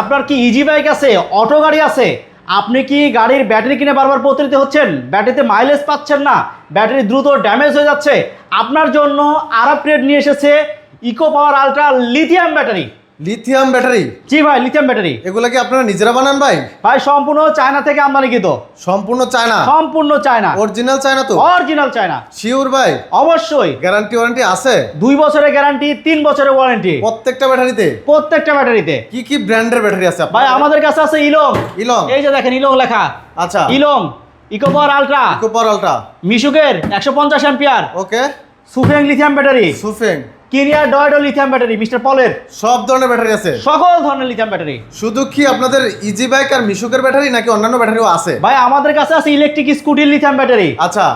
আপনার কি easy bike আছে, অটো গাড়ি আছে, আপনি কি গাড়ির ব্যাটারি কিনে বারবার প্রতারিত হচ্ছেন, ব্যাটারিতে মাইলেজ পাচ্ছেন না, ব্যাটারি দ্রুত ড্যামেজ হয়ে যাচ্ছে, আপনার জন্য আপগ্রেড নিয়ে এসেছে eco power ultra lithium battery. Lithium battery? জি ভাই, লিথিয়াম ব্যাটারি। এগুলা কি আপনারা নিজেরা বানান ভাই? ভাই সম্পূর্ণ চায়না থেকে আমদানিকৃত। সম্পূর্ণ চায়না? সম্পূর্ণ চায়না। অরিজিনাল চায়না তো? Original China. শিওর ভাই? অবশ্যই। গ্যারান্টি ওয়ারেন্টি আছে? 2 বছরের গ্যারান্টি, 3 বছরের ওয়ারেন্টি প্রত্যেকটা ব্যাটারিতে? প্রত্যেকটা ব্যাটারিতে। কি কি ব্র্যান্ডের ব্যাটারি আছে ভাই আমাদের কাছে আছে ইলং। ইলং? এই যে দেখেন ইলং লেখা। আচ্ছা। ইলং, eco power ultra, eco power ultra, মিশুকের 150 অ্যাম্পিয়ার, ওকে, সুফেং লিথিয়াম ব্যাটারি, সুফেং, কিনিয়ার ডয়েডো লিথিয়াম ব্যাটারি, মিস্টার পলের সব ধরনের ব্যাটারি আছে? সকল ধরনের লিথিয়াম ব্যাটারি। শুধু কি আপনাদের ইজি বাইক আর মিশুকের ব্যাটারি নাকি অন্যান্য ব্যাটারিও আছে? ভাই আমাদের কাছে আছে ইলেকট্রিক স্কুটির লিথিয়াম ব্যাটারি। আচ্ছা।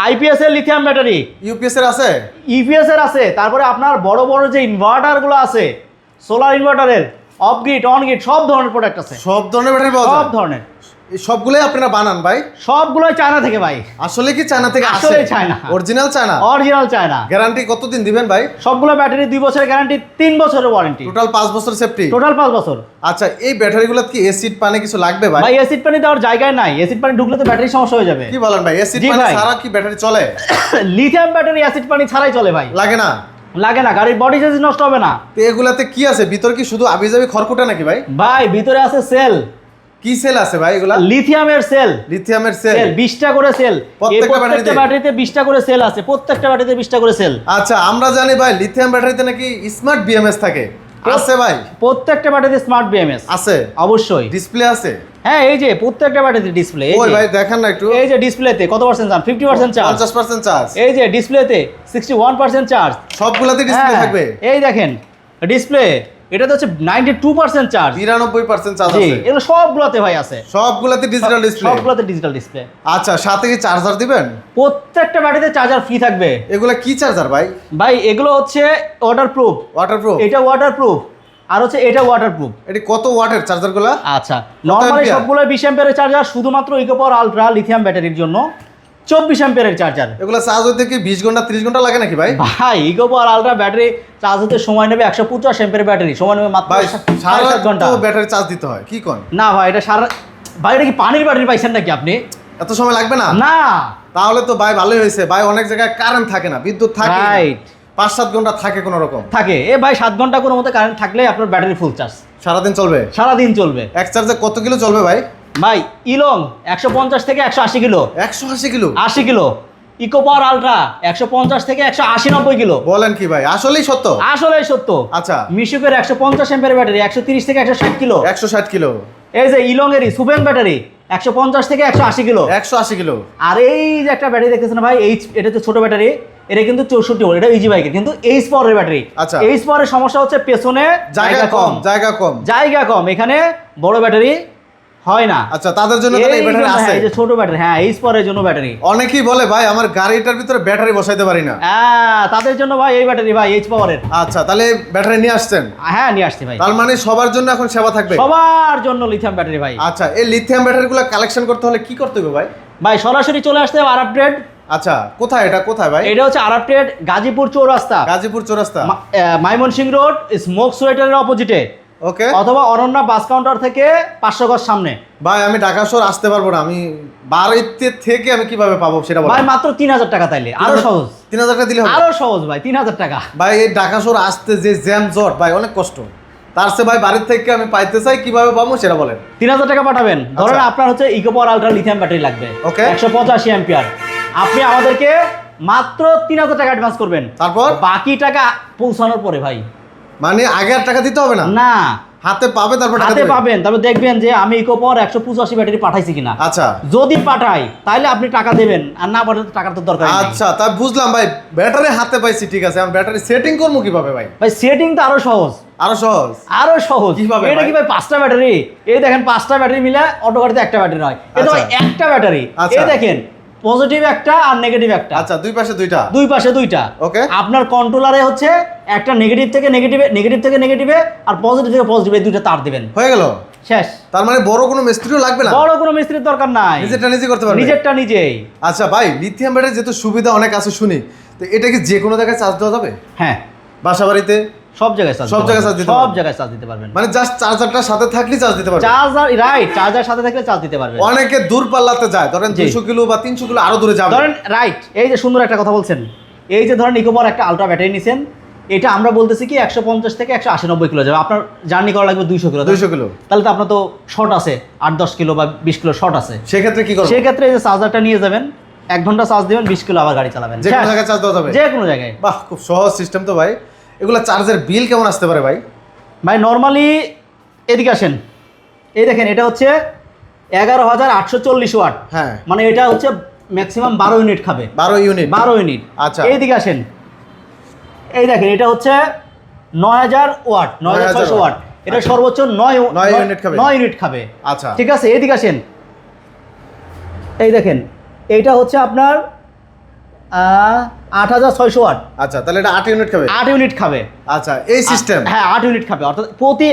আইপিএস এর লিথিয়াম ব্যাটারি, ইউপিএস এর আছে? ইপিএস এর আছে। তারপরে আপনার বড় বড় যে ইনভার্টার গুলো আছে, সোলার ইনভার্টারের, অফ গ্রিড, অন গ্রিড, সব ধরনের প্রোডাক্ট আছে। সব ধরনের ব্যাটারি পাওয়া যায়? সব ধরনের। এই সবগুলোই আপনারা বানান ভাই? সবগুলোই চায়না থেকে ভাই। আসলে কি চায়না থেকে আসে? আসলে China. Original China? Original China. Guarantee কতদিন দিবেন ভাই? সবগুলো ব্যাটারি 2 বছরের গ্যারান্টি, 3 বছরের ওয়ারেন্টি, টোটাল 5 বছর সেফটি? টোটাল 5 বছর। আচ্ছা, এই ব্যাটারিগুলো কি এসিড পানি কিছু লাগবে ভাই? ভাই অ্যাসিড পানি দেওয়ার জায়গায় নাই, অ্যাসিড পানি ঢুকলে তো ব্যাটারি সমস্যা হয়ে যাবে। কি বলেন ভাই, এসিড জি পানি ভাই। ছাড়া কি ব্যাটারি চলে? লিথিয়াম ব্যাটারি অ্যাসিড পানি ছাড়াই চলে ভাই। লাগে না? লাগে না, গাড়ির বডি চার্জ নষ্ট হবে না। তো এগুলাতে কি আছে ভিতর? কি শুধু আবিজাবি খড়কুটা নাকি ভাই? ভাই ভিতরে আছে সেল। কি সেল আছে ভাই এগুলা? লিথিয়ামের সেল। লিথিয়ামের সেল? 20টা করে সেল। প্রত্যেকটা প্রত্যেকটা ব্যাটারিতে 20টা করে সেল আছে, প্রত্যেকটা ব্যাটারিতে 20টা করে সেল। আচ্ছা, আমরা জানি ভাই লিথিয়াম ব্যাটারিতে নাকি স্মার্ট বিএমএস থাকে, আছে ভাই? প্রত্যেকটা ব্যাটারিতে স্মার্ট বিএমএস আছে? অবশ্যই। ডিসপ্লে আছে? হ্যাঁ, এই যে প্রত্যেকটা ব্যাটারিতে ডিসপ্লে। ওই ভাই দেখেন না একটু। এই যে ডিসপ্লেতে কত পার্সেন্ট চার্জ? 50% চার্জ। 50% চার্জ? এই যে ডিসপ্লেতে 61% চার্জ। সবগুলাতে ডিসপ্লে থাকবে? এই দেখেন ডিসপ্লে, এটাতে হচ্ছে 92% চার্জ। 92% চার্জ জি, আছে? এগুলো সবগুলোতে ভাই আছে। সবগুলাতে ডিজিটাল ডিসপ্লে? সবগুলোতে ডিজিটাল ডিসপ্লে। আচ্ছা, সাথে কি চার্জার দিবেন? প্রত্যেকটা ব্যাটারিতে চার্জার ফ্রি থাকবে। এগুলা কি চার্জার ভাই? ভাই এগুলো হচ্ছে ওয়াটারপ্রুফ। ওয়াটারপ্রুফ? এটা ওয়াটারপ্রুফ, আর হচ্ছে এটা ওয়াটারপ্রুফ। এটি কত ওয়াটের চার্জারগুলা? আচ্ছা, নরমালি অ্যাম্পিয়ার? সবগুলো 20 অ্যাম্পিয়ারের চার্জার, শুধুমাত্র ইকো পাওয়ার আলট্রা লিথিয়াম ব্যাটারির জন্য 24 অ্যাম্পিয়ারের চার্জার। এগুলা চার্জ হইতে কি 20 ঘন্টা 30 ঘন্টা লাগে নাকি ভাই? ভাই eco power ultra battery charge হতে সময় নেবে 150 অ্যাম্পিয়ারের ব্যাটারি, সময় নেবে মাত্র ভাই 7.5 ঘন্টা। তো ব্যাটারি চার্জ দিতে হয় কি কোন? না ভাই এটা সারা, ভাই এটা কি পানির ব্যাটারি পাইছেন নাকি আপনি? এত সময় লাগবে না? না। তাহলে তো ভাই ভালোই হয়েছে ভাই, অনেক জায়গায় কারেন্ট থাকে না, বিদ্যুৎ থাকে না। রাইট। 5-7 ঘন্টা থাকে কোন রকম? থাকে। এ ভাই 7 ঘন্টা কোনো মতো কারেন্ট থাকলে আপনার ব্যাটারি ফুল চার্জ সারাদিন চলবে? সারাদিন চলবে। এক চার্জে কত কিলো চলবে ভাই? ভাই ইলং 150 থেকে 180 kilo. 180 kilo? 80 kilo. Eco power ultra 150 থেকে 180-90 কিলো। বলেন কি ভাই, আসলেই সত্য? আসলেই সত্য। আচ্ছা। মিশুকের 150 এম্পিয়ার ব্যাটারি 130 থেকে 160 কিলো। 160 কিলো? এই যে ইলংয়েরই সুফেং ব্যাটারি 150 থেকে 180 কিলো। 180 কিলো? আর এই যে একটা ব্যাটারি দেখতেছেন ভাই, এটা তো ছোট ব্যাটারি, এটা কিন্তু 64 ভোল্ট, এটা ইজি বাইকের কিন্তু এইচ পাওয়ারের ব্যাটারি। আচ্ছা। এইচ পাওয়ারের সমস্যা হচ্ছে পেছনে জায়গা কম? জায়গা কম? জায়গা কম, এখানে বড় ব্যাটারি হয় না। আচ্ছা, তাদের জন্য তাহলে এই ব্যাটারি আছে? এই যে ছোট ব্যাটারি, হ্যাঁ এইচ পাওয়ারের জন্য ব্যাটারি। অনেকেই বলে ভাই আমার গাড়িটার ভিতরে ব্যাটারি বসাইতে পারি না। হ্যাঁ, তাদের জন্য ভাই এই ব্যাটারি, ভাই এইচ পাওয়ারের। আচ্ছা, তাহলে ব্যাটারি নিয়ে আসছেন? হ্যাঁ নিয়ে আসছি ভাই। তার মানে সবার জন্য এখন সেবা থাকবে? সবার জন্য লিথিয়াম ব্যাটারি ভাই। আচ্ছা, এই লিথিয়াম ব্যাটারিগুলো কালেকশন করতে হলে কি করতে হবে ভাই? ভাই সরাসরি চলে আসতে হবে আরআপট্রেড। আচ্ছা, কোথায় এটা, কোথায় ভাই? এটা হচ্ছে আরআপট্রেড, গাজীপুর চৌরাস্তা, গাজীপুর চৌরাস্তা, ময়মনসিংহ রোড, স্মোক সোয়েটারের অপোজিটে, ওকে। অথবা অনন্যা বাস কাউন্টার থেকে 500 গজ সামনে। ভাই আমি ঢাকা শহর আসতে পারবো না, আমি বাড়িতে থেকে আমি কিভাবে পাবো সেটা বলো। ভাই মাত্র 3000 টাকা, তাইলে আরো সহজ। 3000 টাকা দিলে হবে? আরো সহজ ভাই, 3000 টাকা। ভাই এই ঢাকা শহর আসতে যে জ্যাম জট ভাই অনেক কষ্ট, তার চেয়ে ভাই বাড়ির থেকে আমি পাইতে চাই, কিভাবে পাবো সেটা বলেন। 3000 টাকা পাঠাবেন। ধরেন আপনার হচ্ছে eco power ultra lithium battery লাগবে, ওকে। 185 অ্যাম্পিয়ার। আপনি আমাদেরকে মাত্র 3000 টাকা অ্যাডভান্স করবেন, তারপর বাকি টাকা পৌঁছানোর পরে ভাই। মানে আগে আর টাকা দিতে হবে না? না, হাতে পাবে তারপর টাকা হাতে দিবে? পাবেন, তারপর দেখবেন যে আমি ইকো পাওয়ার 185 ব্যাটারি পাঠাইছি কিনা। আচ্ছা। যদি পাঠাই তাহলে আপনি টাকা দেবেন, আর না পাঠালে টাকার তো দরকার নেই। আচ্ছা, তা বুঝলাম ভাই, ব্যাটারি হাতে পাইছি ঠিক আছে, আমি ব্যাটারি সেটিং করবো কিভাবে ভাই? ভাই সেটিং তো আরো সহজ। আরো সহজ? আরো সহজ কিভাবে এটা ভাই? কি ভাই 5টা ব্যাটারি, এই দেখেন 5টা ব্যাটারি মিলে অটো গাড়িতে একটা ব্যাটারি হয়, এটা ভাই আচ্ছা। একটা ব্যাটারি। আচ্ছা। এই দেখেন পজিটিভ একটা আর নেগেটিভ একটা। আচ্ছা, দুই পাশে দুইটা? দুই পাশে দুইটা। ওকে। আপনার কন্ট্রোলারে হচ্ছে একটা নেগেটিভ থেকে নেগেটিভে আর পজিটিভ থেকে পজিটিভে দুইটা তার দিবেন, হয়ে গেল শেষ। তার মানে বড় কোনো মিস্ত্রিও লাগবে না? বড় কোনো মিস্ত্রির দরকার নাই, নিজেরটা নিজে করতে পারবে? নিজেরটা নিজেই। আচ্ছা ভাই, লিথিয়াম ব্যাটারি যেহেতু সুবিধা অনেক আছে শুনি, তো এটা কি যে কোনো জায়গায় চার্জ দেওয়া যাবে? হ্যাঁ, বাসা বাড়িতে? সব জায়গায় চার্জ সব জায়গায় চার্জ দিতে সব পারবেন। জায়গায় চার্জ দিতে পারবেন। মানে জাস্ট চার্জারটা সাথে থাকলেই চার্জ দিতে পারবেন। চার্জার রাইট, চার্জার সাথে থাকলে চার্জ দিতে পারবেন। অনেকে দূর পাল্লাতে যায়, ধরেন জি। 200 কিলো বা 300 কিলো আরো দূরে যাবে। ধরেন রাইট, এই যে সুন্দর একটা কথা বলছেন, এই যে ধরেন ইকোপাওয়ার একটা আলট্রা ব্যাটারি নিছেন, এটা আমরা বলতেছি কি 150 থেকে 180-90 কিলো যাবে, আপনার জার্নি করা লাগবে 200 কিলো। 200 কিলো। তাহলে তো আপনার তো শর্ট আছে 8-10 কিলো বা 20 কিলো শর্ট আছে। সেক্ষেত্রে কি করবেন? সেক্ষেত্রে এই যে চার্জারটা নিয়ে যাবেন, 1 ঘন্টা চার্জ দিবেন, 20 কিলো আবার গাড়ি চালাবেন, যে কোনো জায়গায় চার্জ দেওয়া যাবে। যে কোনো জায়গায়। বাহ, খুব সহজ সিস্টেম তো ভাই। এগুলা চার্জের বিল কেমন আসতে পারে ভাই? ভাই নর্মালি এদিকে আসেন, এই দেখেন এটা হচ্ছে 11,840 ওয়াট। হ্যাঁ। মানে এটা হচ্ছে ম্যাক্সিমাম 12 ইউনিট খাবে। 12 ইউনিট। 12 ইউনিট। আচ্ছা। এইদিকে আসেন, এই দেখেন এটা হচ্ছে 9000 ওয়াট, 9600 ওয়াট। এটা আচ্ছা। সর্বোচ্চ 9 ইউনিট খাবে। 9 ইউনিট খাবে। আচ্ছা। ঠিক আছে, এইদিকে আসেন, এই দেখেন এইটা হচ্ছে আপনার 8600 ওয়াট। আচ্ছা, তাহলে এটা 8 ইউনিট খাবে। 8 ইউনিট খাবে। আচ্ছা, এই সিস্টেম। হ্যাঁ 8 ইউনিট খাবে, অর্থাৎ প্রতি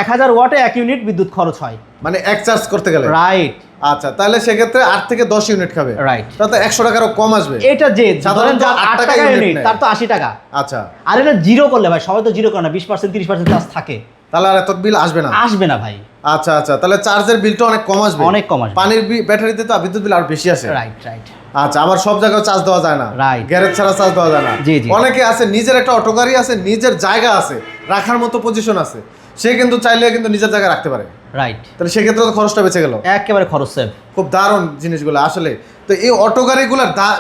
1000 ওয়াটে 1 ইউনিট বিদ্যুৎ খরচ হয়। মানে এক চার্জ করতে গেলে। রাইট। আচ্ছা, তাহলে সেক্ষেত্রে 8 থেকে 10 ইউনিট খাবে। Right. তাতে 100 টাকারও কম আসবে। এটা যে ধরেন সাধারণত যার 8 8 টাকা টাকা ইউনিট ইউনিট, নেয়। তার তো 80 টাকা। আচ্ছা, আর এটা জিরো করলে ভাই, সবাই তো জিরো করে না, 20% 30% চার্জ থাকে, তাহলে আর এত বিল আসবে না। আসবে না ভাই। আচ্ছা আচ্ছা, তাহলে চার্জের বিলটা অনেক কম আসবে। অনেক কম আসবে। পানির ব্যাটারিতে তো বিদ্যুৎ বিল আর বেশি আসে। Right right. আচ্ছা, আবার সব জায়গায় চার্জ দেওয়া যায় না। Right. গ্যারেজ ছাড়া চার্জ দেওয়া যায় না। জি, জি। অনেকে আছে নিজের একটা অটো গাড়ি আছে, নিজের জায়গা আছে, রাখার মতো পজিশন আছে, সে কিন্তু চাইলে কিন্তু নিজের জায়গায় রাখতে পারে। রাইট, তাহলে সেক্ষেত্রে তো খরচটা বেঁচে গেল। একেবারে খরচ সেভ। খুব দারুণ জিনিসগুলো আসলে। তো এই অটো গাড়িগুলোর দাম,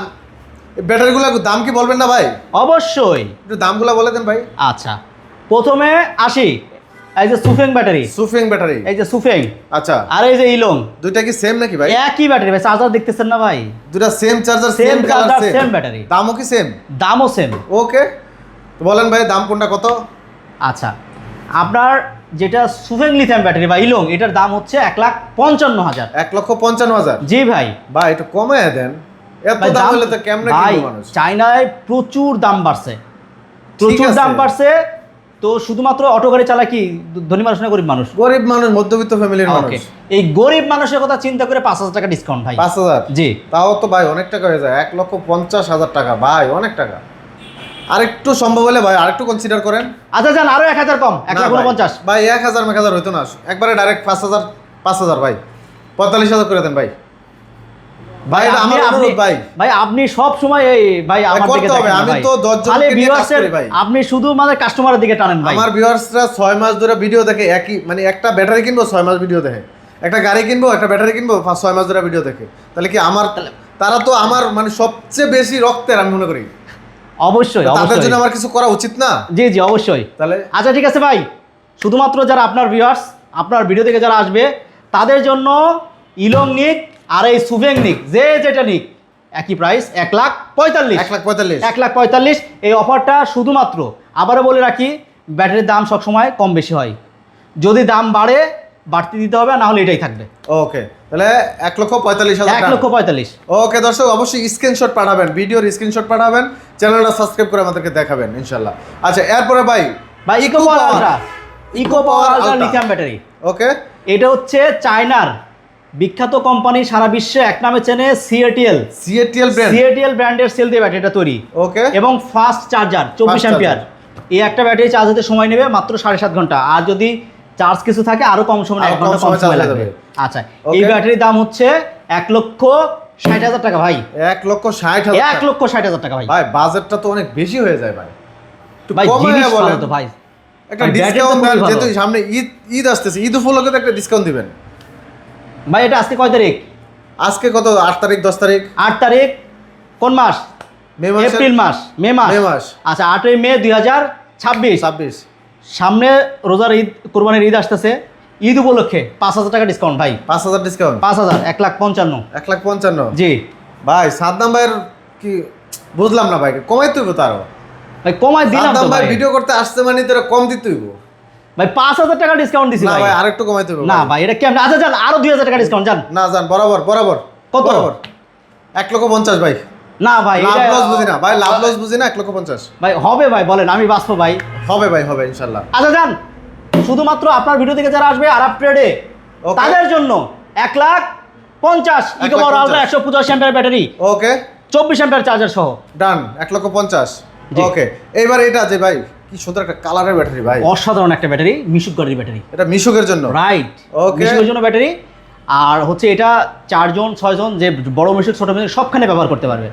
ব্যাটারিগুলোর দাম কি বলবেন না ভাই? অবশ্যই। একটু দামগুলো বলে দেন ভাই। আচ্ছা, প্রথমে আসি এই যে সুফেং ব্যাটারি, সুফিং ব্যাটারি। এই যে সুফেং, আচ্ছা, আর এই যে ইলং, দুইটা কি সেম নাকি ভাই? একই ব্যাটারি ভাই, চার্জার দেখতেছেন না ভাই? দুটা same charger, same same colour, charger, same same battery, দামও কি সেম? দামও সেম। ওকে, তো বলেন ভাই দাম কোনটা কত? আচ্ছা, আপনার যেটা সুফেং লিথিয়াম ব্যাটারি বা ইলং, এটার দাম হচ্ছে 1,55,000। 1,55,000। জি ভাই। ভাই একটু কমায় দেন, এত ভাই, দাম হলে তো কেমনে ভাই কিনবে মানুষ? চায়নায় প্রচুর দাম বাড়ছে, প্রচুর আছে। দাম বাড়ছে। তো শুধুমাত্র অটো গাড়ি চালায় কি ধনী মানুষ না গরিব মানুষ? গরিব মানুষ, মধ্যবিত্ত ফ্যামিলির মানুষ। ওকে, এই গরিব মানুষের কথা চিন্তা করে 5,000 টাকা ডিসকাউন্ট ভাই। 5,000? জি। তাও তো ভাই অনেক টাকা হয়ে যায়। 1,50,000 টাকা ভাই, অনেক টাকা। আরেকটু সম্ভব হলে ভাই আরেকটু কনসিডার করেন। আচ্ছা যান, আরো 1,000 কম, 1,49,000। ভাই 1,000 হইতো না, একবারে ডাইরেক্ট 5,000 ভাই, 45,000 করে দেন ভাই। ভাই এটা আমার অনুরোধ ভাই। ভাই আপনি সব সময় এই ভাই আমার দিকে করতে হবে, দেখেন না আমি ভাই। তো 10 জনকে খালি নিয়ে কাজ viewers-এর, করি ভাই। আপনি শুধু মানে কাস্টমারের দিকে টানেন ভাই। আমার ভিউয়ার্সরা 6 মাস ধরে ভিডিও দেখে, একই মানে একটা ব্যাটারি কিনবো 6 মাস ভিডিও দেখে, একটা গাড়ি কিনবো, একটা ব্যাটারি কিনবো 6 মাস ধরে ভিডিও দেখে। তাহলে কি আমার, তারা তো আমার মানে সবচেয়ে বেশি রক্তের আমি মনে করি। অবশ্যই তাদের অবশ্যই। জন্য আমার কিছু করা উচিত না? জি জি অবশ্যই। তাহলে আচ্ছা ঠিক আছে ভাই, শুধুমাত্র যারা আপনার ভিউয়ার্স, আপনার ভিডিও থেকে যারা আসবে তাদের জন্য ইলং নিক আর এই সুফেং নিক, যে যেটা নিক একই প্রাইস, 1,45,000। 1,45,000। 1,45,000। এই অফারটা শুধুমাত্র, আবারও বলে রাখি, ব্যাটারির দাম সবসময় কম বেশি হয়, যদি দাম বাড়ে বাড়তি দিতে হবে, না হলে এটাই থাকবে। ওকে, তাহলে 1,45,000 টাকা। 1,45,000। ওকে দর্শক, অবশ্যই স্ক্রিনশট পাঠাবেন, ভিডিওর স্ক্রিনশট পাঠাবেন, চ্যানেলটা সাবস্ক্রাইব করে আমাদেরকে দেখাবেন ইনশাল্লাহ। আচ্ছা, এরপরে ভাই ভাই eco power Power। Ultra, eco power ultra Ultra। Lithium battery. Okay, এটা হচ্ছে চায়নার বিখ্যাত কোম্পানি, সারা বিশ্বে এক নামে চেনে, সিএটিএল। CATL brand. সিএটিএল ব্র্যান্ডের সেল দিয়ে ব্যাটারিটা তৈরি। ওকে, এবং ফাস্ট চার্জার, 24 Fast অ্যাম্পিয়ার। এই একটা ব্যাটারি চার্জ হতে সময় নেবে মাত্র 7.5 ঘন্টা, আর যদি চার্জ কিছু থাকে আরো কম সময়, আরো 1 কম ঘন্টা কম সময় সময় charge লাগবে। হয়ে যাবে। আচ্ছা, Okay। এই ব্যাটারির দাম হচ্ছে 1,60,000 টাকা ভাই। 1,60,000। 1,60,000 টাকা ভাই। ভাই বাজেটটা তো অনেক বেশি হয়ে যায় ভাই, একটু ভাই কমায় জিনিস বলেন। ভালো তো ভাই, একটা ভাই, battery তো ডিসকাউন্ট দেন, খুবই ভালো। যেহেতু সামনে ঈদ আসতেছে, ঈদ উপলক্ষে তো একটা ডিসকাউন্ট দিবেন। ভাই এটা আজকে কয় তারিখ? আজকে কত, 8 তারিখ 10 তারিখ? 8 তারিখ। কোন মাস? মে মাস। এপ্রিল মাস, মে মাস। মে মাস। আচ্ছা, 8ই মে 2026। 26। সামনে রোজার ঈদ, কোরবানির ঈদ আসতেছে, ঈদ উপলক্ষে 5,000 টাকা ডিসকাউন্ট ভাই। 5,000 ডিসকাউন্ট। 5,000, 1,55,000। 1,55,000। জি ভাই সাদ্দাম ভাইয়ের কি বুঝলাম না ভাই, কমাই তুইব তারও। ভাই, কমাই দিলাম সাদ্দাম তো ভাই ভাই। ভিডিও করতে আসছে মানে তোরা কম দিতে হইব। ভাই 5,000 টাকা ডিসকাউন্ট দিছি না ভাই। ভাই আরেকটু কমাই তুইব। না ভাই, এটা কেমন? আচ্ছা যান, আরো 2,000 টাকা ডিসকাউন্ট যান। না যান, বরাবর বরাবর। কত? বরাবর 1,50,000 ভাই। না ভাই, লাভ এটা- লস বুঝি না ভাই, লাভ লস বুঝি না। 1,50,000 ভাই হবে ভাই, বলেন, আমি বাঁচবো ভাই। হবে ভাই, হবে ইনশাল্লাহ। আচ্ছা যান, শুধুমাত্র আপনার ভিডিও থেকে যারা আসবে আরব ট্রেডে, Okay। তাদের জন্য 1,50,000 ইকোপাওয়ার আলট্রা 185 অ্যাম্পিয়ার ব্যাটারি, ওকে 24 অ্যাম্পিয়ার চার্জার সহ। ডান, 1,50,000। জি। ওকে, এইবার এটা যে ভাই কি সুন্দর একটা কালারের ব্যাটারি ভাই, অসাধারণ একটা ব্যাটারি, মিশুক গাড়ির ব্যাটারি। এটা মিশুকের জন্য, রাইট, Okay. মিশুকের জন্য ব্যাটারি। আর হচ্ছে এটা 4 জন 6 জন যে বড় মিশুক ছোট মিশুক সবখানে ব্যবহার করতে পারবে।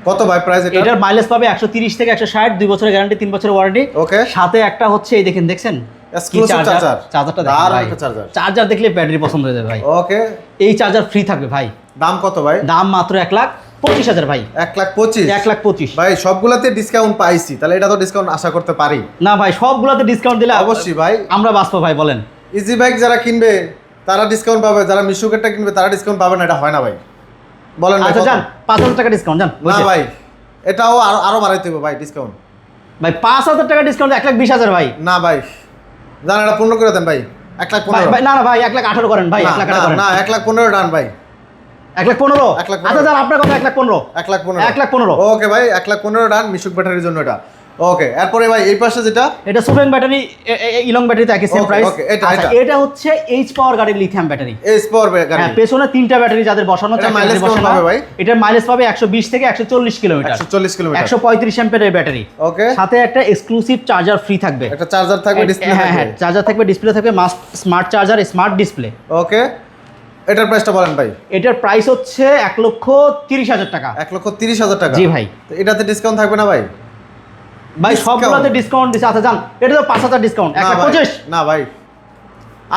কত ভাই প্রাইস এটা? এটার মাইলেজ পাবে 130 থেকে 160, 2 বছরের গ্যারান্টি, 3 বছরের ওয়ারেন্টি। ওকে, সাথে একটা হচ্ছে এই দেখছেন এক্সক্লুসিভ চার্জার, চার্জারটা দেখেন দারুণ ভাই, একটা চার্জার। চার্জার দেখলে ব্যাটারি পছন্দ হয়ে যাবে ভাই। ওকে, এই চার্জার ফ্রি থাকবে ভাই। দাম কত ভাই? দাম মাত্র 1,25,000 ভাই। 1,25,000 1,25,000 ভাই, সবগুলাতে ডিসকাউন্ট পাইছি, তাহলে এটা তো ডিসকাউন্ট আশা করতে পারি না ভাই, সবগুলোতে ডিসকাউন্ট দিলে অবশ্যই ভাই। আমরা বাঁচবো ভাই, বলেন। ইজি বাইক যারা কিনবে তারা ডিসকাউন্ট পাবে, যারা মিশুকেরটা কিনবে তারা ডিসকাউন্ট পাবে না, এটা হয় না ভাই, বলেন ভাই আচ্ছা কত? যান 5,000 টাকা ডিসকাউন্ট যান। না ভাই, এটাও আরো বাড়াইতে হবে ভাই ডিসকাউন্ট। ভাই 5,000 টাকা ডিসকাউন্ট, 1,20,000 ভাই। না ভাই, জান এটা 15 করে দেন ভাই, 1,15,000 ভাই না না ভাই, 1,18,000 করেন ভাই, 1,18,000 করেন। না 1,15,000 ডান ভাই, 1,15,000। 1,15,000 আচ্ছা যান, আপনার কথা 1,15,000। 1,15,000 1,15,000 ওকে ভাই, 1,15,000 ডান মিশুক ব্যাটারির জন্য এটা। ওকে, এরপরে ভাই এই পাশে যেটা, এটা সুপেন ব্যাটারি, ইলং ব্যাটারিতে একই সেম Okay, প্রাইস। okay, এটা। এটা হচ্ছে এইচ পাওয়ার গাড়ির লিথিয়াম ব্যাটারি। এস পাওয়ার গাড়ি, হ্যাঁ, পেছনে 3টা ব্যাটারি যাদের বসানো, এটা 4টা mileage ব্যাটারি কেমন বসানো। পাবে ভাই? এটার মাইলেজ পাবে 120 থেকে 140 কিলোমিটার, 140 কিলোমিটার। 135 অ্যাম্পিয়ারের ব্যাটারি। ওকে, সাথে একটা এক্সক্লুসিভ চার্জার ফ্রি থাকবে। একটা চার্জার থাকবে, ডিসপ্লে হ্যাঁ হ্যাঁ, থাকবে। চার্জার থাকবে, ডিসপ্লে থাকবে, স্মার্ট চার্জার, স্মার্ট ডিসপ্লে। ওকে, এটার প্রাইসটা বলেন ভাই। এটার প্রাইস হচ্ছে 1,30,000 টাকা। 1,30,000 টাকা। জি ভাই। তো এটাতে ডিসকাউন্ট থাকবে না ভাই? ভাই Discount? সবগুলোতে ডিসকাউন্ট দিছে। আচ্ছা যান, এটা তো 5,000 ডিসকাউন্ট, না ভাই, 1,25,000। না ভাই,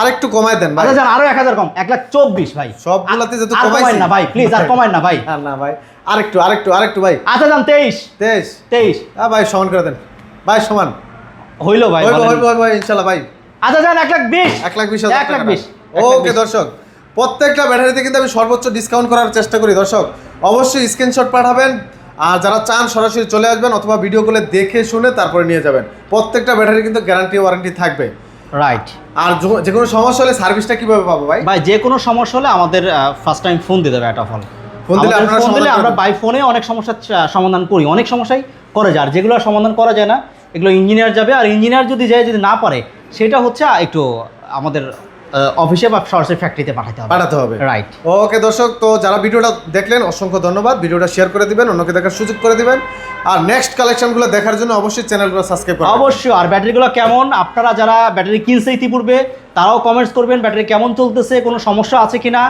আরেকটু কমায় দেন ভাই। আচ্ছা যান, আরো 1,000 কম, 1,24,000 ভাই। সবগুলাতে যেহেতু আর কমাইছি কমাইন না ভাই, প্লিজ, আর কমাইন না ভাই। না ভাই, আরেকটু ভাই। আচ্ছা যান 23,000। 23 ভাই, সমান করে দেন ভাই, সমান হইলো ভাই, বলেন। হইব ভাই ইনশাআল্লাহ ভাই। আচ্ছা যান 1,20,000। 1,20,000 টাকা। 1,20,000 ওকে দর্শক, প্রত্যেকটা ব্যাটারিতে কিন্তু আমি সর্বোচ্চ ডিসকাউন্ট করার চেষ্টা করি দর্শক। অবশ্যই স্ক্রিনশট পাঠাবেন, আর যারা চান সরাসরি চলে আসবেন অথবা ভিডিও কলে দেখে শুনে তারপরে নিয়ে যাবেন। প্রত্যেকটা ব্যাটারি কিন্তু গ্যারান্টি ওয়ারেন্টি থাকবে। রাইট। আর যে কোনো সমস্যা হলে সার্ভিসটা কিভাবে পাবো ভাই? ভাই যে কোনো সমস্যা হলে আমাদের ফার্স্ট টাইম ফোন দিতে হবে, একটা ফোন ফোন দিলে আপনারা ফোন দিলে সমাধান আমরা করে বাই ফোনে অনেক সমস্যার সমাধান করি, অনেক সমস্যাই করে যায়। আর যেগুলো সমাধান করা যায় না, এগুলো ইঞ্জিনিয়ার যাবে। আর ইঞ্জিনিয়ার যদি যায়, যদি না পারে, সেটা হচ্ছে একটু আমাদের অফিসে বা সরাসরি ফ্যাক্টরিতে পাঠাতে হবে। রাইট। ওকে দর্শক, তো যারা ভিডিওটা দেখলেন অসংখ্য ধন্যবাদ। ভিডিওটা শেয়ার করে দিবেন, অন্যকে দেখার সুযোগ করে দিবেন। আর নেক্সট কালেকশনগুলো দেখার জন্য অবশ্যই চ্যানেলগুলো সাবস্ক্রাইব করবেন। অবশ্যই। আর ব্যাটারিগুলো কেমন, আপনারা যারা ব্যাটারি কিনছে ইতিপূর্বে, তারাও কমেন্টস করবেন ব্যাটারি কেমন চলতেছে, কোনো সমস্যা আছে কিনা।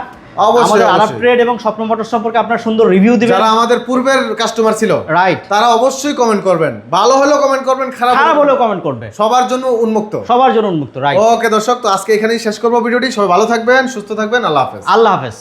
অবশ্যই, আমাদের আরব অবশ্যই। ট্রেড এবং স্বপ্ন মোটরস সম্পর্কে আপনার সুন্দর রিভিউ দিবেন। যারা আমাদের পূর্বের কাস্টমার ছিল, রাইট, তারা অবশ্যই কমেন্ট করবেন। ভালো হলেও কমেন্ট করবেন, খারাপ খারাপ হলেও কমেন্ট করবে। সবার জন্য উন্মুক্ত, সবার জন্য উন্মুক্ত। রাইট। ওকে দর্শক, তো আজকে এখানেই শেষ করবো ভিডিওটি। সবাই ভালো থাকবেন, সুস্থ থাকবেন, আল্লাহ হাফেজ। আল্লাহ হাফেজ।